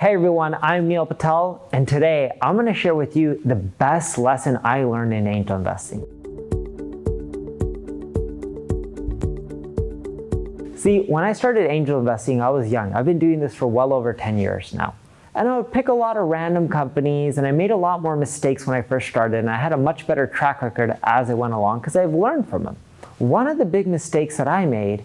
Hey everyone, I'm Neil Patel, and today I'm going to share with you the best lesson I learned in angel investing. See, when I started angel investing, I was young. I've been doing this for well over 10 years now. And I would pick a lot of random companies, and I made a lot more mistakes when I first started, and I had a much better track record as I went along because I've learned from them. One of the big mistakes that I made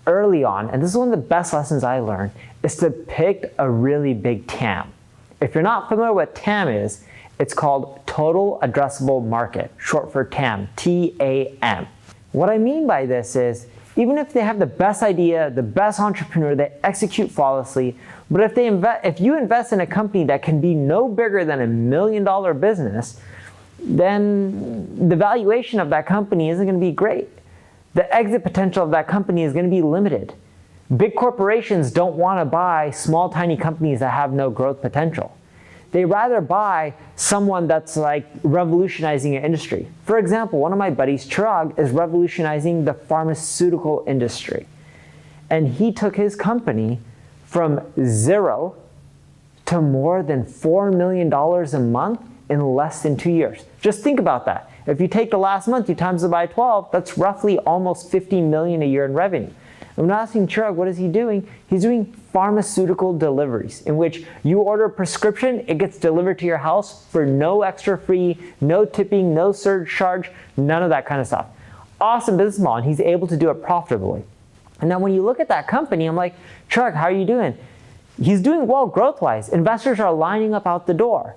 early on, and this is one of the best lessons I learned, is to pick a really big TAM. If you're not familiar with what TAM is, it's called Total Addressable Market, short for TAM, T-A-M. What I mean by this is, even if they have the best idea, the best entrepreneur, they execute flawlessly, but if you invest in a company that can be no bigger than $1 million business, then the valuation of that company isn't going to be great. The exit potential of that company is going to be limited. Big corporations don't want to buy small, tiny companies that have no growth potential. They rather buy someone that's like revolutionizing an industry. For example, one of my buddies, Chirag, is revolutionizing the pharmaceutical industry. And he took his company from zero to more than $4 million a month in less than 2 years. Just think about that. If you take the last month, you times it by 12, that's roughly almost $50 million a year in revenue. I'm not asking Chirag, what is he doing? He's doing pharmaceutical deliveries in which you order a prescription, it gets delivered to your house for no extra fee, no tipping, no surcharge, none of that kind of stuff. Awesome business model, and he's able to do it profitably. And now when you look at that company, I'm like, Chirag, how are you doing? He's doing well growth-wise. Investors are lining up out the door.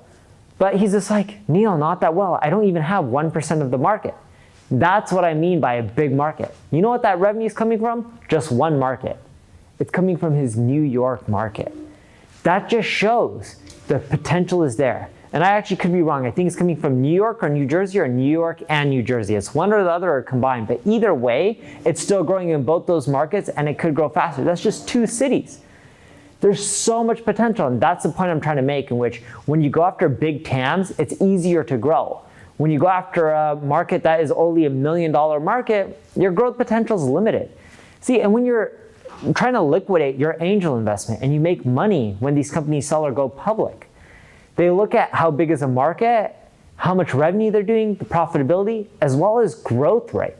But he's just like, Neil, not that well. I don't even have 1% of the market. That's what I mean by a big market. You know what that revenue is coming from? Just one market. It's coming from his New York market. That just shows the potential is there. And I actually could be wrong. I think it's coming from New York or New Jersey or New York and New Jersey. It's one or the other or combined. But either way, it's still growing in both those markets and it could grow faster. That's just two cities. There's so much potential, and that's the point I'm trying to make, in which when you go after big TAMs, it's easier to grow. When you go after a market that is only $1 million market, your growth potential is limited. See, and when you're trying to liquidate your angel investment and you make money when these companies sell or go public, they look at how big is a market, how much revenue they're doing, the profitability, as well as growth rate.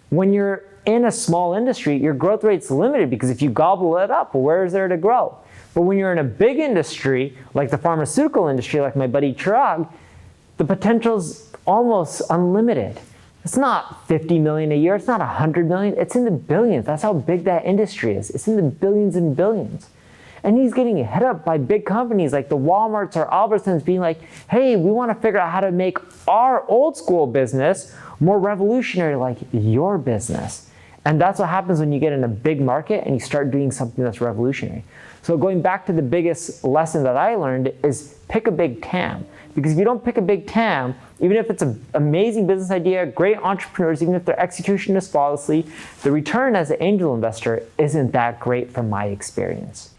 When you're in a small industry, your growth rate's limited because if you gobble it up, well, where is there to grow? But when you're in a big industry, like the pharmaceutical industry, like my buddy Chirag, the potential's almost unlimited. It's not 50 million a year, it's not 100 million, it's in the billions. That's how big that industry is. It's in the billions and billions. And he's getting hit up by big companies like the Walmarts or Albertsons being like, hey, we want to figure out how to make our old school business more revolutionary like your business. And that's what happens when you get in a big market and you start doing something that's revolutionary. So going back to the biggest lesson that I learned is pick a big TAM. Because if you don't pick a big TAM, even if it's an amazing business idea, great entrepreneurs, even if their execution is flawlessly, the return as an angel investor isn't that great from my experience.